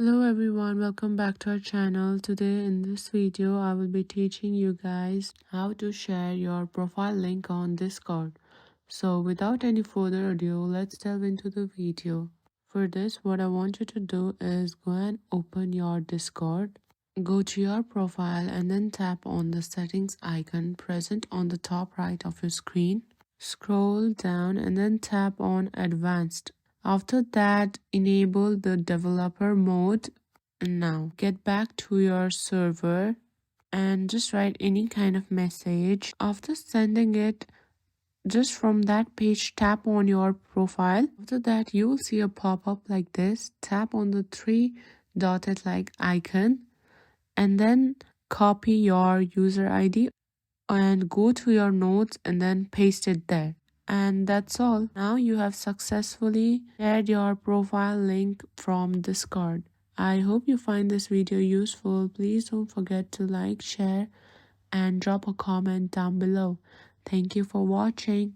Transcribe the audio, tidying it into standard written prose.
Hello everyone, welcome back to our channel. Today in this video I will be teaching you guys how to share your profile link on Discord. So without any further ado, let's delve into the video. For this, what I want you to do is go and open your Discord. Go to your profile and then tap on the settings icon present on the top right of your screen. Scroll down and then tap on advanced. After that, enable the developer mode. Now, get back to your server and just write any kind of message. After sending it, just from that page, tap on your profile. After that, you will see a pop-up like this. Tap on the three dotted like icon and then copy your user ID and go to your notes and then paste it there. And that's all. Now you have successfully shared your profile link from Discord. I hope you find this video useful. Please don't forget to like, share, and drop a comment down below. Thank you for watching.